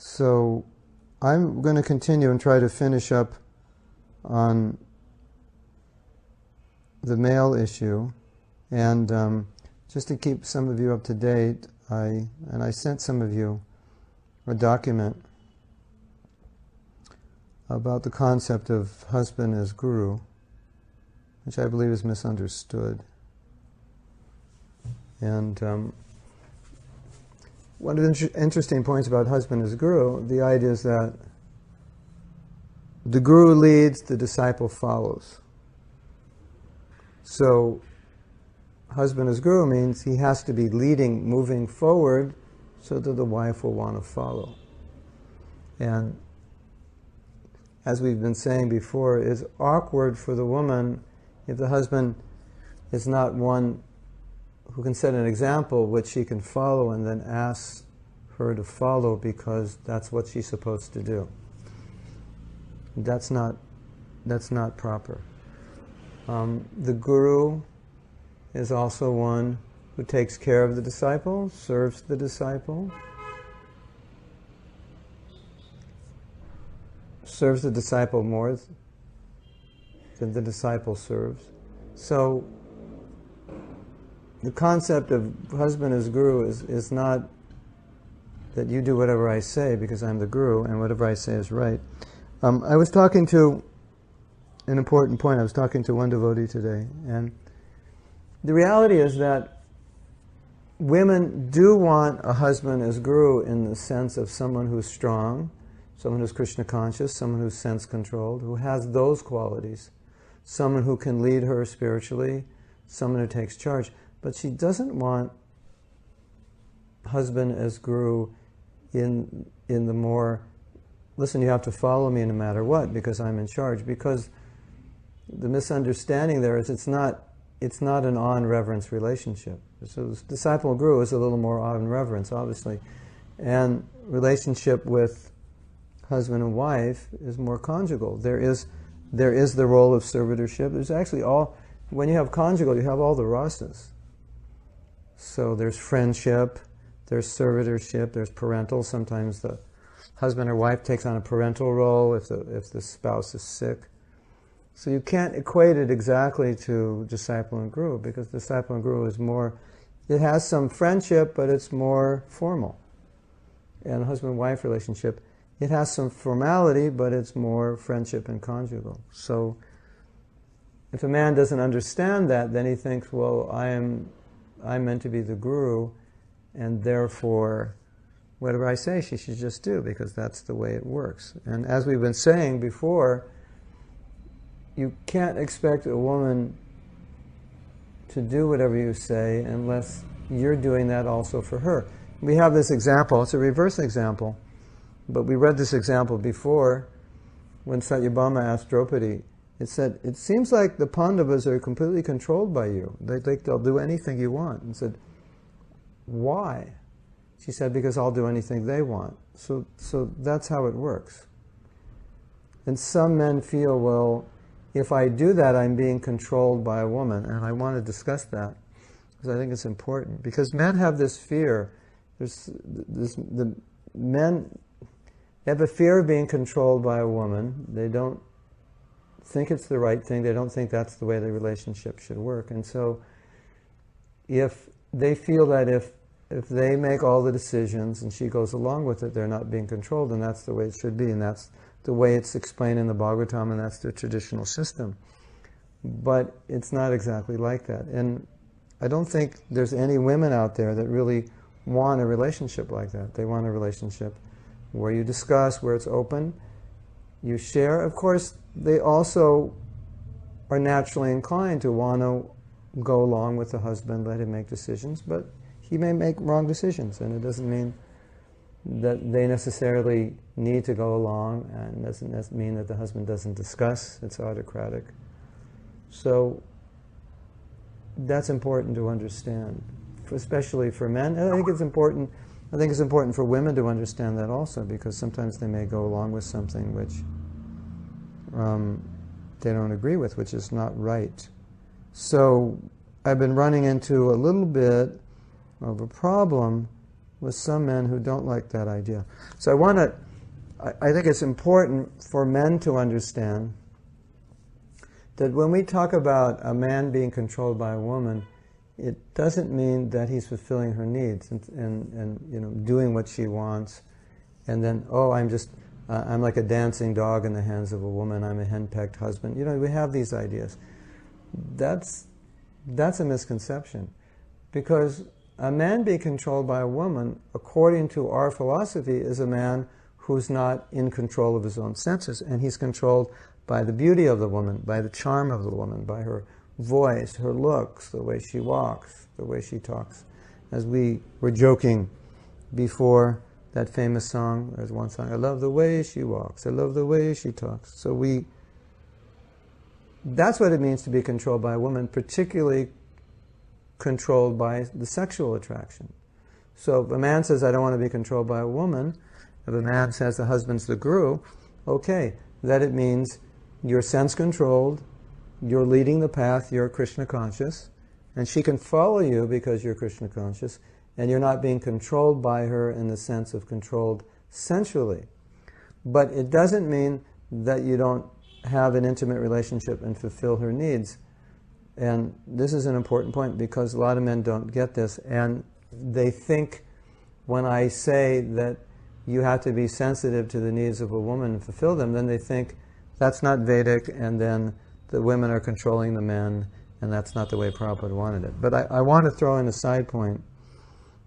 So I'm going to continue and try to finish up on the male issue, and just to keep some of you up to date, I sent some of you a document about the concept of husband as guru, which I believe is misunderstood. And one of the interesting points about husband as guru, the idea is that the guru leads, the disciple follows. So husband as guru means he has to be leading, moving forward, so that the wife will want to follow. And as we've been saying before, it's awkward for the woman if the husband is not one who can set an example which she can follow and then asks her to follow because that's what she's supposed to do. That's not proper. The guru is also one who takes care of the disciple, serves the disciple, serves the disciple more than the disciple serves. So the concept of husband as guru is not that you do whatever I say because I'm the guru and whatever I say is right. I was talking to an important point. I was talking to one devotee today, and the reality is that women do want a husband as guru in the sense of someone who's strong, someone who's Krishna conscious, someone who's sense controlled, who has those qualities, someone who can lead her spiritually, someone who takes charge. But she doesn't want husband as guru in the more, listen, you have to follow me no matter what because I'm in charge. Because the misunderstanding there is it's not an awe and reverence relationship. So disciple and guru is a little more awe and reverence, obviously. And relationship with husband and wife is more conjugal. There is the role of servitorship. There's actually when you have conjugal, you have all the rasas. So there's friendship, there's servitorship, there's parental. Sometimes the husband or wife takes on a parental role if the spouse is sick. So you can't equate it exactly to disciple and guru, because disciple and guru is more, it has some friendship, but it's more formal. And husband-wife relationship, it has some formality, but it's more friendship and conjugal. So if a man doesn't understand that, then he thinks, well, I'm meant to be the guru, and therefore whatever I say she should just do, because that's the way it works. And as we've been saying before, you can't expect a woman to do whatever you say unless you're doing that also for her. We have this example, it's a reverse example, but we read this example before when Satyabhama asked Draupadi. It said, it seems like the Pandavas are completely controlled by you. They'll do anything you want. And said, why? She said, because I'll do anything they want. So that's how it works. And some men feel, well, if I do that, I'm being controlled by a woman. And I want to discuss that, because I think it's important. Because men have this fear. The men have a fear of being controlled by a woman. They don't think it's the right thing. They don't think that's the way the relationship should work. And so if they feel that if they make all the decisions and she goes along with it, they're not being controlled, and that's the way it should be, and that's the way it's explained in the Bhagavatam, and that's the traditional system. But it's not exactly like that. And I don't think there's any women out there that really want a relationship like that. They want a relationship where you discuss, where it's open, you share. Of course, they also are naturally inclined to want to go along with the husband, let him make decisions, but he may make wrong decisions, and it doesn't mean that they necessarily need to go along, and doesn't mean that the husband doesn't discuss. It's autocratic. So that's important to understand, especially for men. And I think it's important for women to understand that also, because sometimes they may go along with something which they don't agree with, which is not right. So I've been running into a little bit of a problem with some men who don't like that idea. So I think it's important for men to understand that when we talk about a man being controlled by a woman, it doesn't mean that he's fulfilling her needs and doing what she wants, and then, oh, I'm like a dancing dog in the hands of a woman, I'm a henpecked husband. We have these ideas. That's a misconception, because a man being controlled by a woman, according to our philosophy, is a man who's not in control of his own senses, and he's controlled by the beauty of the woman, by the charm of the woman, by her voice, her looks, the way she walks, the way she talks. As we were joking before that famous song, there's one song, I love the way she walks, I love the way she talks. So that's what it means to be controlled by a woman, particularly controlled by the sexual attraction. So if a man says, I don't want to be controlled by a woman, if a man says the husband's the guru, okay, that it means you're sense-controlled, you're leading the path, you're Krishna conscious, and she can follow you because you're Krishna conscious, and you're not being controlled by her in the sense of controlled sensually. But it doesn't mean that you don't have an intimate relationship and fulfill her needs. And this is an important point, because a lot of men don't get this, and they think when I say that you have to be sensitive to the needs of a woman and fulfill them, then they think that's not Vedic, and then the women are controlling the men, and that's not the way Prabhupada wanted it. But I want to throw in a side point,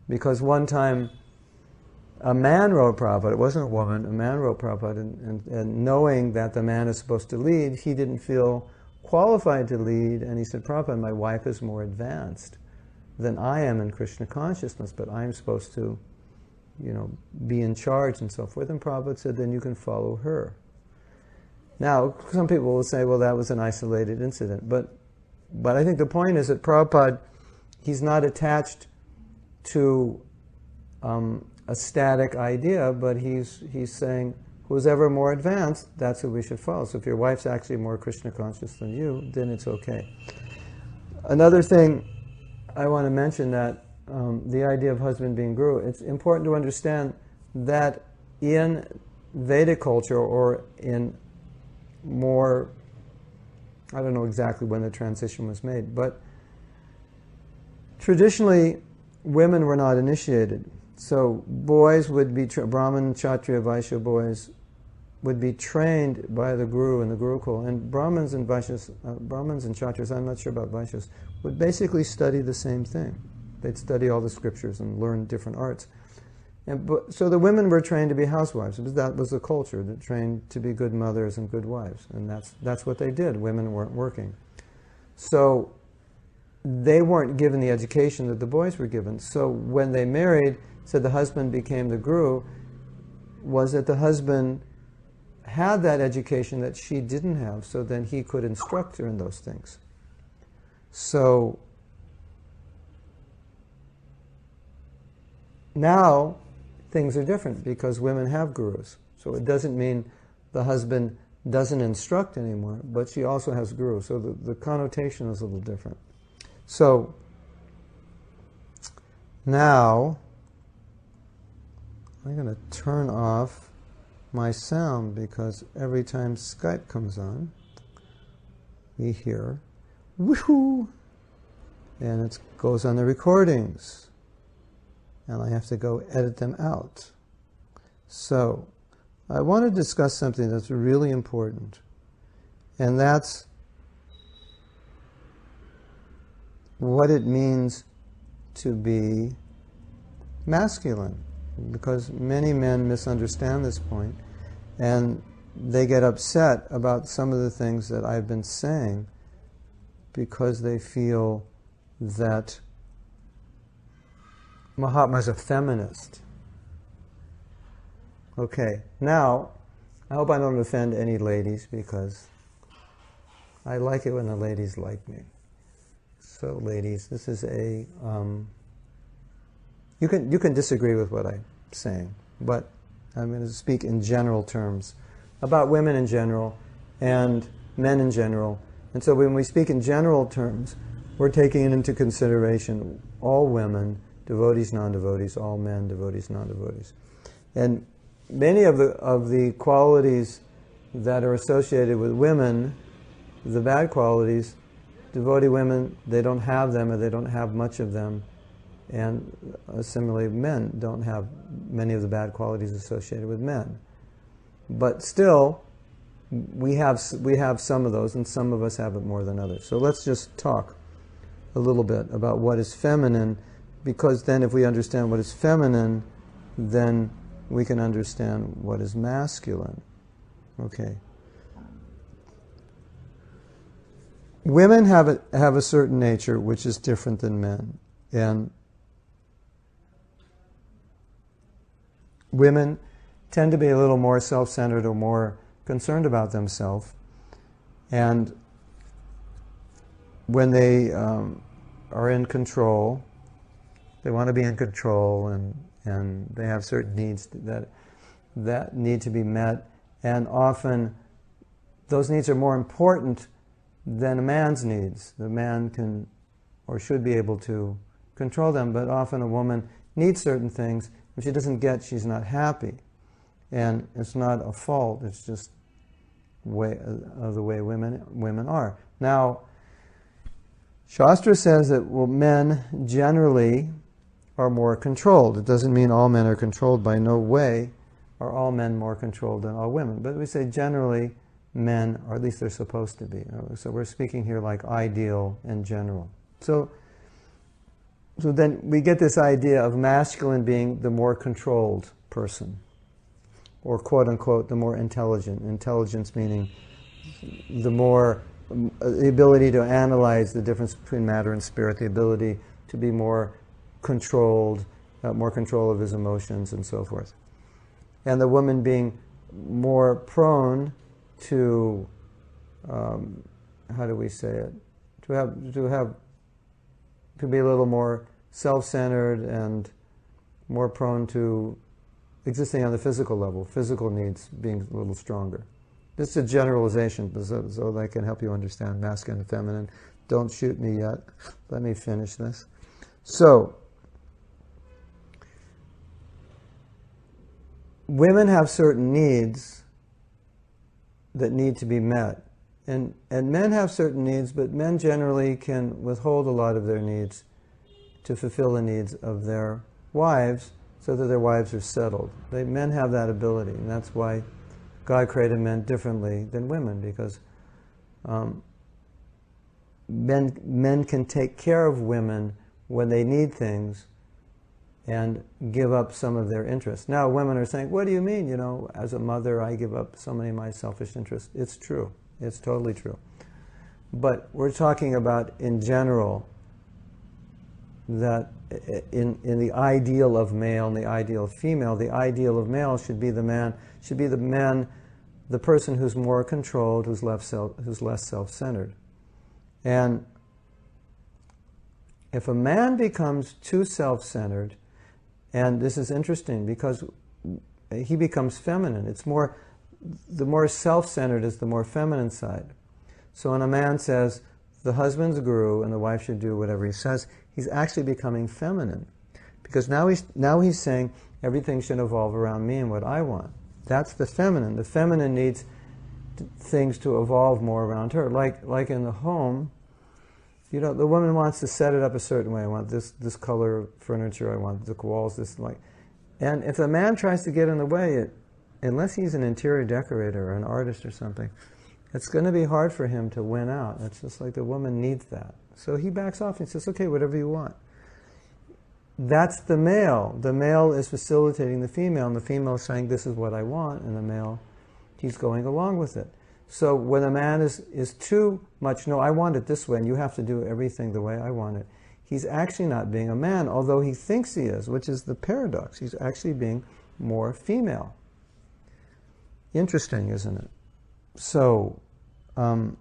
because one time a man wrote Prabhupada, it wasn't a woman, a man wrote Prabhupada, and knowing that the man is supposed to lead, he didn't feel qualified to lead, and he said, Prabhupada, my wife is more advanced than I am in Krishna consciousness, but I'm supposed to, be in charge and so forth. And Prabhupada said, then you can follow her. Now, some people will say, well, that was an isolated incident, but I think the point is that Prabhupada, he's not attached to a static idea, but he's saying, who's ever more advanced, that's who we should follow. So if your wife's actually more Krishna conscious than you, then it's okay. Another thing I want to mention, that the idea of husband being guru, it's important to understand that in Vedic culture, or in more, I don't know exactly when the transition was made, but traditionally women were not initiated. So boys would be, Brahmin, Kshatriya, Vaishya boys would be trained by the guru in the Gurukul, and Brahmins and Vaishyas, Brahmins and Kshatriyas, I'm not sure about Vaishyas, would basically study the same thing. They'd study all the scriptures and learn different arts. So the women were trained to be housewives. That was the culture, that trained to be good mothers and good wives, and that's what they did. Women weren't working. So they weren't given the education that the boys were given. So when they married, said the husband became the guru, was that the husband had that education that she didn't have, so then he could instruct her in those things. So now things are different, because women have gurus. So it doesn't mean the husband doesn't instruct anymore, but she also has gurus. So the connotation is a little different. So now I'm going to turn off my sound, because every time Skype comes on, we hear woohoo, and it goes on the recordings, and I have to go edit them out. So I want to discuss something that's really important, and that's what it means to be masculine, because many men misunderstand this point, and they get upset about some of the things that I've been saying, because they feel that Mahatma is a feminist. Okay, now, I hope I don't offend any ladies, because I like it when the ladies like me. So ladies, this is a, you can disagree with what I'm saying, but I'm going to speak in general terms about women in general and men in general. And so when we speak in general terms, we're taking into consideration all women devotees, non-devotees, all men, devotees, non-devotees. And many of the qualities that are associated with women, the bad qualities, devotee women, they don't have them, or they don't have much of them. And similarly, men don't have many of the bad qualities associated with men. But still, we have some of those, and some of us have it more than others. So let's just talk a little bit about what is feminine, because then if we understand what is feminine, then we can understand what is masculine. Okay. Women have a certain nature which is different than men, and women tend to be a little more self-centered or more concerned about themselves, and when they are in control, they want to be in control, and they have certain needs that need to be met, and often those needs are more important than a man's needs. The man can or should be able to control them, but often a woman needs certain things. If she doesn't get, she's not happy. And it's not a fault, it's just the way women are. Now, Shastra says that men generally are more controlled. It doesn't mean all men are controlled. By no way are all men more controlled than all women. But we say generally men, or at least they're supposed to be. So we're speaking here like ideal and general. So then we get this idea of masculine being the more controlled person, or quote unquote the more intelligent. Intelligence meaning the ability to analyze the difference between matter and spirit, the ability to be more controlled, more control of his emotions and so forth. And the woman being more prone to, how do we say it? To be a little more self-centered and more prone to existing on the physical level, physical needs being a little stronger. This is a generalization, so that I can help you understand masculine and feminine. Don't shoot me yet. Let me finish this. So, women have certain needs that need to be met. And men have certain needs, but men generally can withhold a lot of their needs to fulfill the needs of their wives, so that their wives are settled. Men have that ability, and that's why God created men differently than women, because men can take care of women when they need things and give up some of their interests. Now women are saying, what do you mean? As a mother, I give up so many of my selfish interests. It's true. It's totally true. But we're talking about, in general, that in the ideal of male and the ideal of female, the ideal of male should be the person who's more controlled, who's less self-centered. And if a man becomes too self-centered, and this is interesting because he becomes feminine. The more self-centered is the more feminine side. So when a man says, the husband's guru and the wife should do whatever he says, he's actually becoming feminine. Because now he's saying, everything should evolve around me and what I want. That's the feminine. The feminine needs things to evolve more around her. Like in the home, the woman wants to set it up a certain way. I want this color of furniture, I want the walls, and if the man tries to get in the way, unless he's an interior decorator or an artist or something, it's going to be hard for him to win out. It's just like the woman needs that. So he backs off and says, okay, whatever you want. That's the male. The male is facilitating the female, and the female is saying, this is what I want, and the male, he's going along with it. So when a man is too much, no, I want it this way, and you have to do everything the way I want it, he's actually not being a man, although he thinks he is, which is the paradox. He's actually being more female. Interesting, isn't it? So, I'm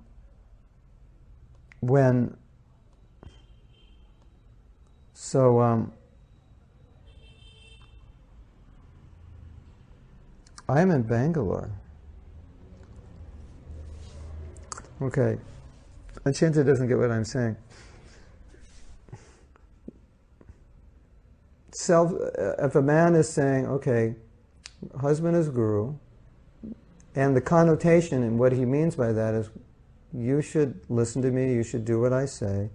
in Bangalore. Okay, Achinta doesn't get what I'm saying. if a man is saying, okay, husband is guru, and the connotation and what he means by that is, you should listen to me, you should do what I say,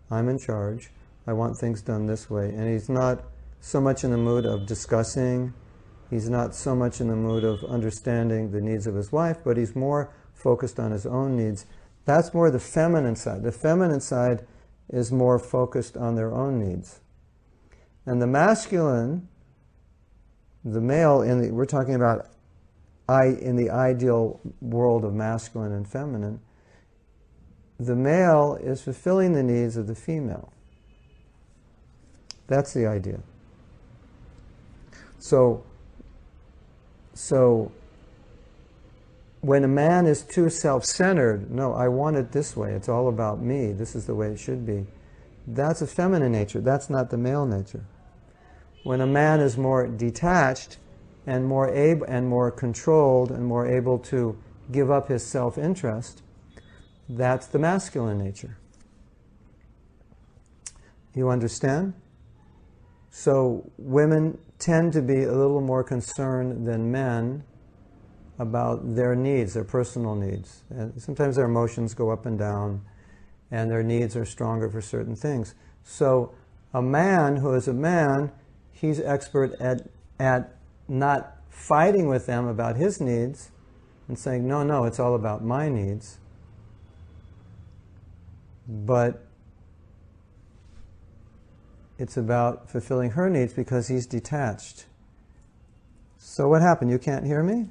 I'm in charge, I want things done this way. And he's not so much in the mood of discussing, he's not so much in the mood of understanding the needs of his wife, but he's more focused on his own needs. That's more the feminine side. The feminine side is more focused on their own needs. And the masculine, the male, we're talking about in the ideal world of masculine and feminine, the male is fulfilling the needs of the female. That's the idea. So when a man is too self-centered, no, I want it this way, it's all about me, this is the way it should be, that's a feminine nature, that's not the male nature. When a man is more detached and more able and more controlled and more able to give up his self-interest, that's the masculine nature. You understand? So women tend to be a little more concerned than men about their needs, their personal needs. And sometimes their emotions go up and down, and their needs are stronger for certain things. So a man who is a man, he's expert at not fighting with them about his needs and saying, no, no, it's all about my needs. But it's about fulfilling her needs because he's detached. So what happened? You can't hear me?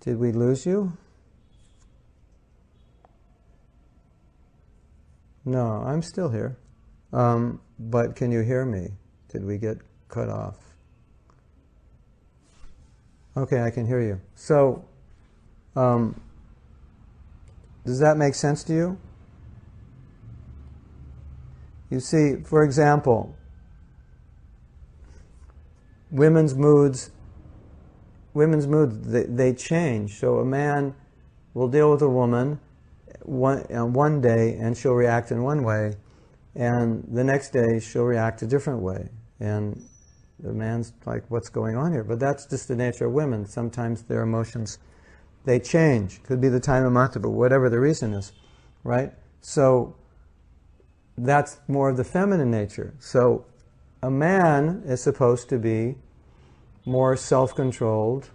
Did we lose you? No, I'm still here. But can you hear me? Did we get cut off? Okay, I can hear you. So, does that make sense to you? You see, for example, women's moods, they change. So a man will deal with a woman one day and she'll react in one way, and the next day she'll react a different way. And the man's like, what's going on here? But that's just the nature of women. Sometimes their emotions, they change. Could be the time of month, but whatever the reason is, right? So that's more of the feminine nature. So a man is supposed to be more self-controlled,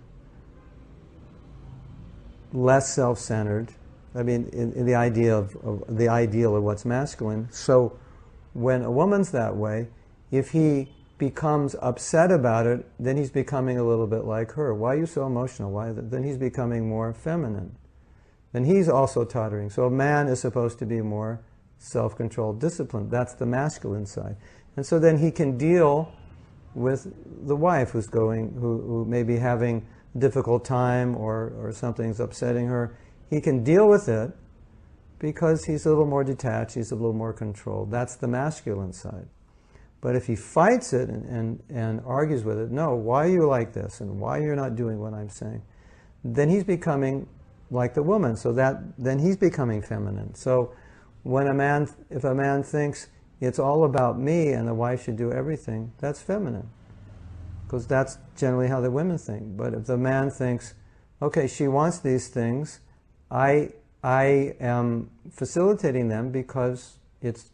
less self-centered. I mean, in the idea of the ideal of what's masculine. So when a woman's that way, if he becomes upset about it, then he's becoming a little bit like her. Why are you so emotional? Then he's becoming more feminine. Then he's also tottering. So a man is supposed to be more self-controlled, disciplined. That's the masculine side. And so then he can deal with the wife who may be having a difficult time or something's upsetting her. He can deal with it because he's a little more detached, he's a little more controlled. That's the masculine side. But if he fights it and argues with it, no, why are you like this? And why you're not doing what I'm saying? Then he's becoming like the woman. So then he's becoming feminine. So if a man thinks it's all about me and the wife should do everything, that's feminine. Because that's generally how the women think. But if the man thinks, okay, she wants these things, I am facilitating them because it's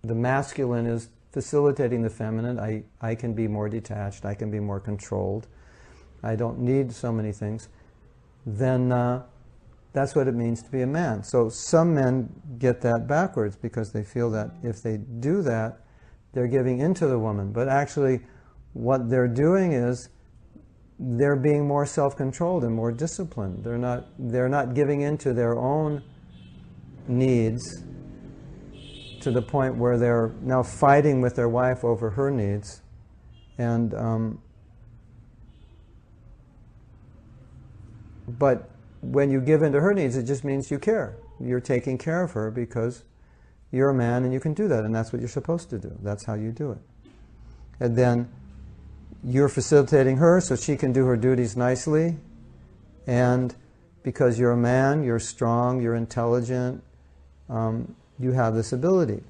the masculine is facilitating the feminine. I can be more detached, I can be more controlled, I don't need so many things, then that's what it means to be a man. So some men get that backwards because they feel that if they do that, they're giving into the woman. But actually what they're doing is they're being more self-controlled and more disciplined. They're not giving into their own needs to the point where they're now fighting with their wife over her needs. And but when you give into her needs, it just means you care. You're taking care of her because you're a man and you can do that, and that's what you're supposed to do. That's how you do it. And then you're facilitating her so she can do her duties nicely, and because you're a man, you're strong, you're intelligent, you have this ability.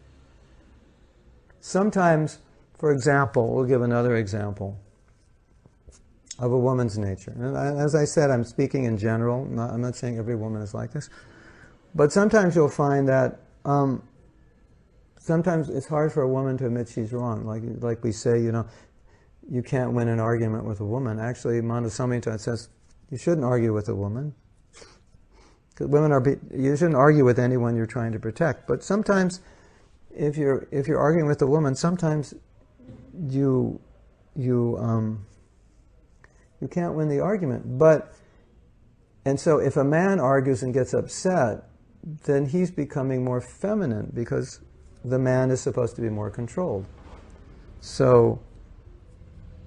sometimes, for example, we'll give another example of a woman's nature. And as I said, I'm speaking in general. I'm not saying every woman is like this. But sometimes you'll find that sometimes it's hard for a woman to admit she's wrong. Like we say, you can't win an argument with a woman. Actually, Manasamhita says you shouldn't argue with a woman. Because you shouldn't argue with anyone you're trying to protect. But sometimes, if you're arguing with a woman, sometimes you can't win the argument. And so if a man argues and gets upset, then he's becoming more feminine because the man is supposed to be more controlled. So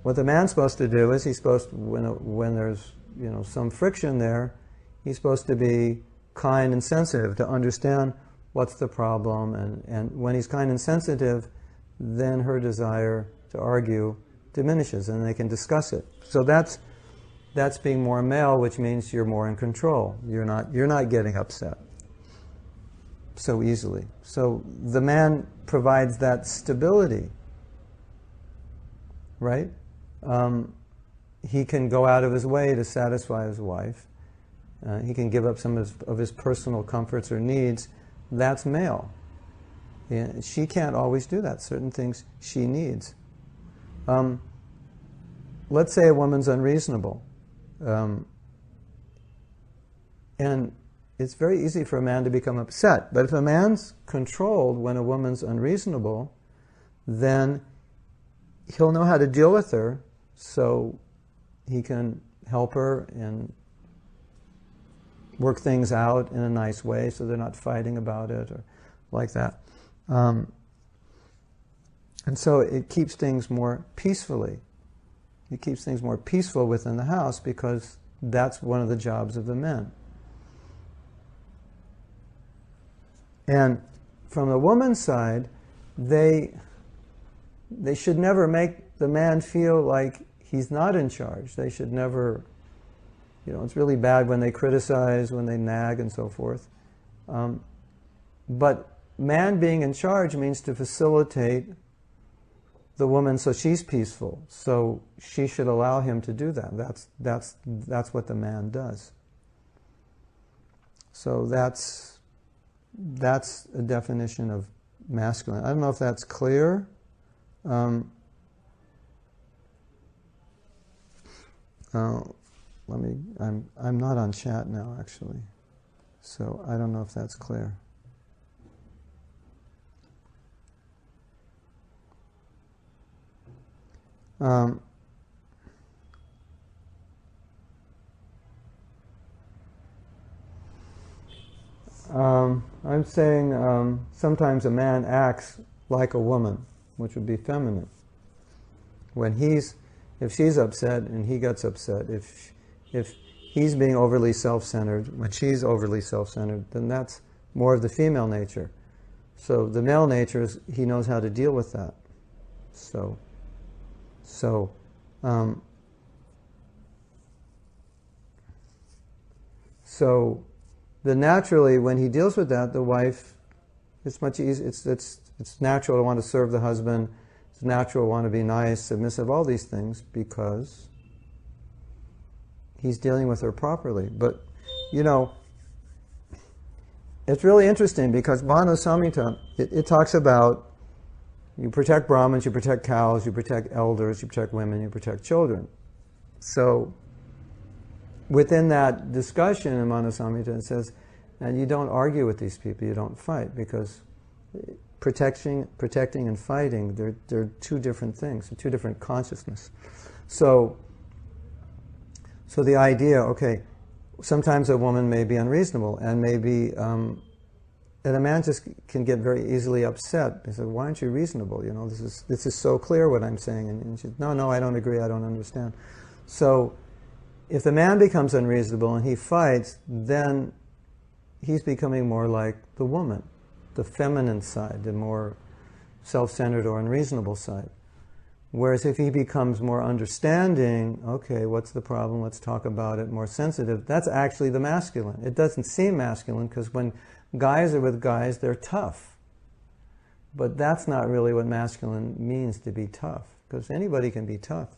what the man's supposed to do is he's supposed to, when there's some friction there, he's supposed to be kind and sensitive to understand what's the problem, and when he's kind and sensitive, then her desire to argue diminishes and they can discuss it. So that's being more male, which means you're more in control. You're not getting upset so easily. So the man provides that stability, right? He can go out of his way to satisfy his wife. He can give up some of his personal comforts or needs. That's male. She can't always do that. Certain things she needs. Let's say a woman's unreasonable. And it's very easy for a man to become upset. But if a man's controlled when a woman's unreasonable, then he'll know how to deal with her so he can help her and work things out in a nice way so they're not fighting about it or like that. And so it keeps things more peacefully. It keeps things more peaceful within the house because that's one of the jobs of the men. And from the woman's side, they should never make the man feel like he's not in charge. They should never, it's really bad when they criticize, when they nag and so forth. But man being in charge means to facilitate the woman so she's peaceful. So she should allow him to do that. That's what the man does. So that's a definition of masculine. I don't know if that's clear. I'm not on chat now, actually, so I don't know if that's clear. I'm saying sometimes a man acts like a woman, which would be feminine. If she's upset and he gets upset, if he's being overly self-centered, when she's overly self-centered, then that's more of the female nature. So the male nature is he knows how to deal with that. So naturally, when he deals with that, the wife, it's much easier. It's natural to want to serve the husband. It's natural to want to be nice, submissive, all these things, because he's dealing with her properly. But, it's really interesting because Manu Samhita, it talks about you protect Brahmins, you protect cows, you protect elders, you protect women, you protect children. So within that discussion in Manu Samhita, it says, and you don't argue with these people, you don't fight, because protecting and fighting, they're two different things, two different consciousness. So the idea, okay, sometimes a woman may be unreasonable, and maybe, and a man just can get very easily upset. He said, "Why aren't you reasonable? This is so clear what I'm saying." And she said, "No, I don't agree. I don't understand." So, if the man becomes unreasonable and he fights, then he's becoming more like the woman, the feminine side, the more self-centered or unreasonable side. Whereas if he becomes more understanding, okay, what's the problem? Let's talk about it, more sensitive, that's actually the masculine. It doesn't seem masculine because when guys are with guys, they're tough. But that's not really what masculine means, to be tough, because anybody can be tough.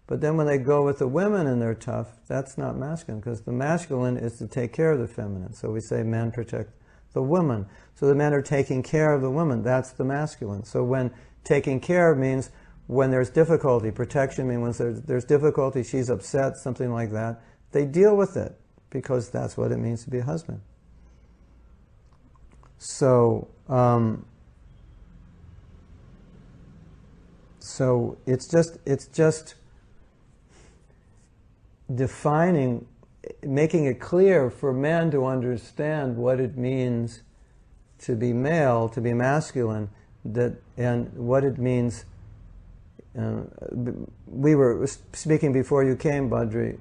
But then when they go with the women and they're tough, that's not masculine, because the masculine is to take care of the feminine. So we say men protect the woman. So the men are taking care of the woman. That's the masculine. So when taking care of means when there's difficulty, protection means when there's difficulty, she's upset, something like that, they deal with it, because that's what it means to be a husband. So, so it's just defining, making it clear for men to understand what it means to be male, to be masculine, and what it means. We were speaking before you came, Badri,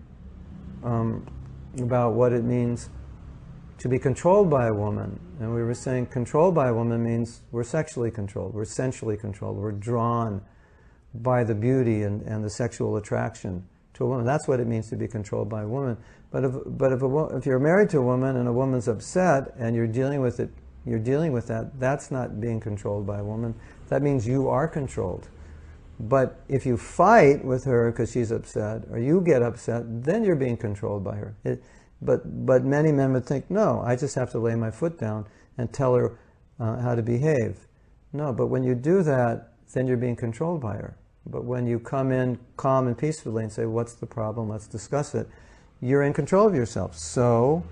about what it means to be controlled by a woman. And we were saying controlled by a woman means we're sexually controlled, we're sensually controlled, we're drawn by the beauty and the sexual attraction to a woman. That's what it means to be controlled by a woman. But if you're married to a woman and a woman's upset and you're dealing with it, you're dealing with that, that's not being controlled by a woman. That means you are controlled. But if you fight with her because she's upset, or you get upset, then you're being controlled by her. But many men would think, no, I just have to lay my foot down and tell her how to behave. No, but when you do that, then you're being controlled by her. But when you come in calm and peacefully and say, what's the problem, let's discuss it, you're in control of yourself. So